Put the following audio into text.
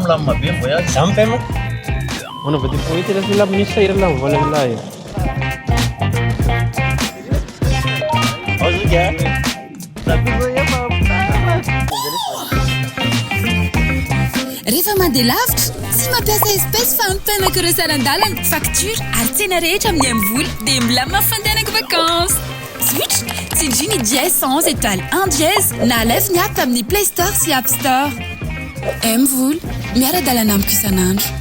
milamina be ny voyage. Ampy ma. On va dire point tira sila ministre ira lang wala wala. Rehefa mandeha lavitra, tsy mampiasa espèce fa ampenako ireo saran-dalana, facture ary tsena rehetra amin'ny M-voly dia milamina fandehanako vacances. Switch, tsindriny dièse 111 étoiles 1 dièse na alefy ny app amin'ny Play Store sy App Store. M-voly, miara-dalana amiko isan'andro.